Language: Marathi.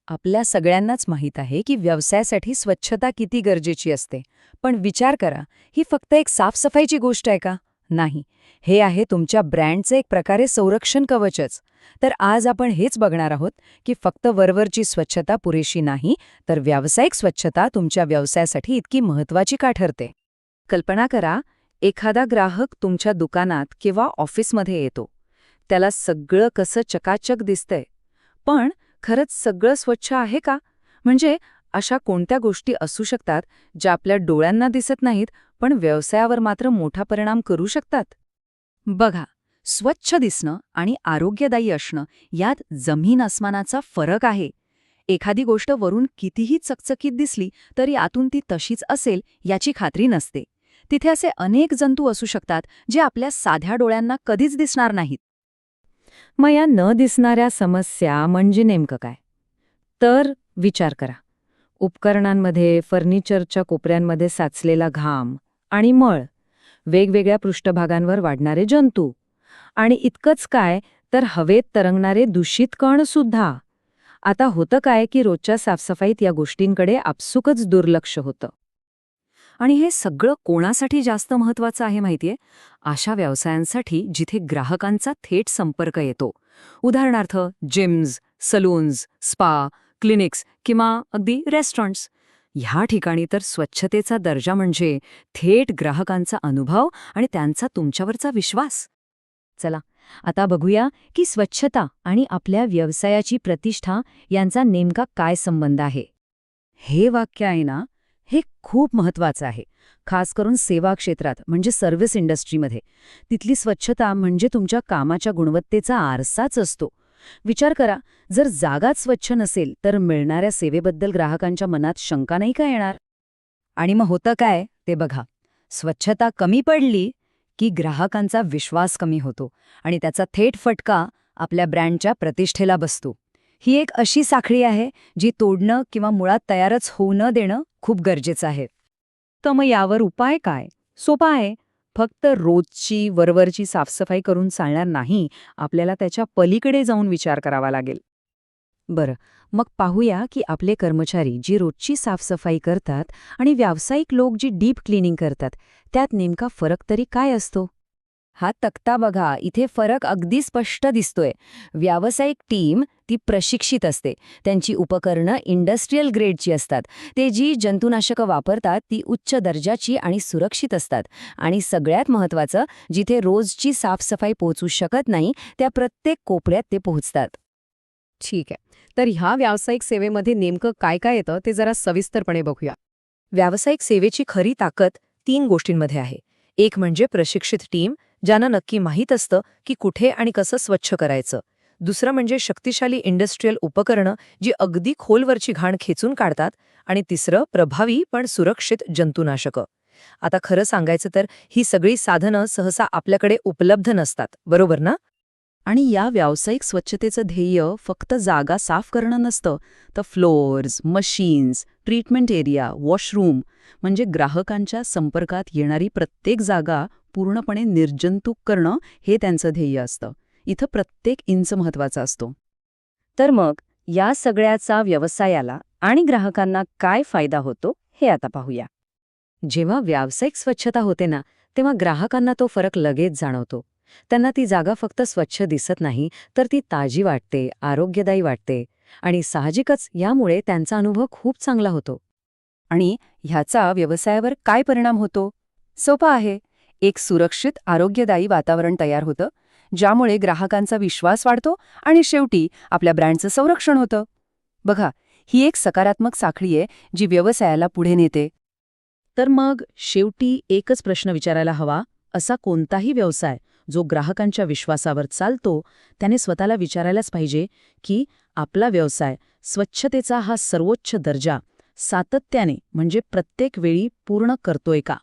आपल्या सगळ्यांनाच माहीत आहे की व्यवसायासाठी स्वच्छता किती गरजेची असते. पण विचार करा, ही फक्त एक साफसफाईची गोष्ट आहे का? नाही. हे आहे तुमच्या ब्रँडचे एक प्रकारे संरक्षण कवचच. तर आज आपण हेच बघणार आहोत की फक्त वरवरची स्वच्छता पुरेशी नाही, तर व्यावसायिक स्वच्छता तुमच्या व्यवसायासाठी इतकी महत्त्वाची का ठरते. कल्पना करा, एखादा ग्राहक तुमच्या दुकानात किंवा ऑफिसमध्ये येतो. त्याला सगळं कसं चकाचक दिसतंय, पण खरंच सगळं स्वच्छ आहे का? म्हणजे अशा कोणत्या गोष्टी असू शकतात ज्या आपल्या डोळ्यांना दिसत नाहीत, पण व्यवसायावर मात्र मोठा परिणाम करू शकतात? बघा, स्वच्छ दिसणं आणि आरोग्यदायी असणं यात जमीन अस्मानाचा फरक आहे. एखादी गोष्ट वरून कितीही चकचकीत दिसली तरी आतून ती तशीच असेल याची खात्री नसते. तिथे असे अनेक जंतू असू शकतात जे आपल्या साध्या डोळ्यांना कधीच दिसणार नाहीत. मग या न दिसणाऱ्या समस्या म्हणजे नेमकं काय? तर विचार करा. उपकरणांमध्ये, फर्निचरच्या कोपऱ्यांमध्ये साचलेला घाम आणि मळ, वेगवेगळ्या पृष्ठभागांवर वाढणारे जंतू आणि इतकंच काय, तर हवेत तरंगणारे दूषित कण सुद्धा. आता होतं काय की रोजच्या साफसफाईत या गोष्टींकडे आपसुकच दुर्लक्ष होतं. आणि हे सगळं कोणासाठी जास्त महत्त्वाचं आहे माहितीये? अशा व्यवसायांसाठी जिथे ग्राहकांचा थेट संपर्क येतो. उदाहरणार्थ जिम्स, सलून्स, स्पा, क्लिनिक्स किंवा अगदी रेस्टॉरंट्स. ह्या ठिकाणी तर स्वच्छतेचा दर्जा म्हणजे थेट ग्राहकांचा अनुभव आणि त्यांचा तुमच्यावरचा विश्वास. चला, आता बघूया की स्वच्छता आणि आपल्या व्यवसायाची प्रतिष्ठा यांचा नेमका काय संबंध आहे. हे वाक्य आहे ना, हे खूप महत्वाचं आहे. खास करून सेवा क्षेत्रात म्हणजे सर्व्हिस इंडस्ट्रीमध्ये. तिथली स्वच्छता म्हणजे तुमच्या कामाच्या गुणवत्तेचा आरसाच असतो. विचार करा, जर जागाच स्वच्छ नसेल तर मिळणाऱ्या सेवेबद्दल ग्राहकांच्या मनात शंका नाही का येणार? आणि मग होतं काय ते बघा. स्वच्छता कमी पडली की ग्राहकांचा विश्वास कमी होतो आणि त्याचा थेट फटका आपल्या ब्रँडच्या प्रतिष्ठेला बसतो. ही एक अशी साखळी आहे जी तोडणं किंवा मुळात तयारच होऊ न देणं खूप गरजेचं आहे. तर मग यावर उपाय काय? सोपा आहे. फक्त रोजची वरवरची साफसफाई करून चालणार नाही, आपल्याला त्याच्या पलीकडे जाऊन विचार करावा लागेल. बरं, मग पाहूया की आपले कर्मचारी जी रोजची साफसफाई करतात आणि व्यावसायिक लोक जी डीप क्लिनिंग करतात, त्यात नेमका फरक तरी काय असतो? हा तक्ता बघा, इथे फरक अगदी स्पष्ट दिसतोय. व्यावसायिक टीम ती प्रशिक्षित असते. त्यांची उपकरणं इंडस्ट्रियल ग्रेडची असतात. ते जी जंतुनाशकं वापरतात ती उच्च दर्जाची आणि सुरक्षित असतात. आणि सगळ्यात महत्त्वाचं, जिथे रोजची साफसफाई पोहोचू शकत नाही त्या प्रत्येक कोपऱ्यात ते पोहोचतात. ठीक आहे. तर ह्या व्यावसायिक सेवेमध्ये नेमकं काय काय येतं ते जरा सविस्तरपणे बघूया. व्यावसायिक सेवेची खरी ताकद 3 गोष्टींमध्ये आहे. एक म्हणजे प्रशिक्षित टीम, ज्यांना नक्की माहीत असतं की कुठे आणि कसं स्वच्छ करायचं. दुसरं म्हणजे शक्तिशाली इंडस्ट्रियल उपकरणं जी अगदी खोलवरची घाण खेचून काढतात. आणि तिसरं प्रभावी पण सुरक्षित जंतुनाशकं. आता खरं सांगायचं तर ही सगळी साधनं सहसा आपल्याकडे उपलब्ध नसतात, बरोबर ना? आणि या व्यावसायिक स्वच्छतेचं ध्येय फक्त जागा साफ करणं नसतं, तर flowers, machines, treatment area, washroom म्हणजे ग्राहकांच्या संपर्कात येणारी प्रत्येक जागा पूर्णपणे निर्जंतुक करणं हे त्यांचं ध्येय असतं. इथं प्रत्येक इंच महत्वाचा असतो. तर मग या सगळ्याचा व्यवसायाला आणि ग्राहकांना काय फायदा होतो हे आता पाहूया. जेव्हा व्यावसायिक स्वच्छता होते ना, तेव्हा ग्राहकांना तो फरक लगेच जाणवतो. त्यांना ती जागा फक्त स्वच्छ दिसत नाही, तर ती ताजी वाटते, आरोग्यदायी वाटते आणि साहजिकच यामुळे त्यांचा अनुभव खूप चांगला होतो. आणि ह्याचा व्यवसायावर काय परिणाम होतो? सोपा आहे. एक सुरक्षित, आरोग्यदायी वातावरण तयार होतं, ज्यामुळे ग्राहकांचा विश्वास वाढतो आणि शेवटी आपल्या ब्रँडचं संरक्षण होतं. बघा, ही एक सकारात्मक साखळी आहे जी व्यवसायाला पुढे नेते. तर मग शेवटी एकच प्रश्न विचारायला हवा, असा कोणताही व्यवसाय जो ग्राहकांच्या विश्वासावर चालतो, त्याने स्वतःला विचारायलाच पाहिजे की आपला व्यवसाय स्वच्छतेचा हा सर्वोच्च दर्जा सातत्याने म्हणजे प्रत्येक वेळी पूर्ण करतोय का?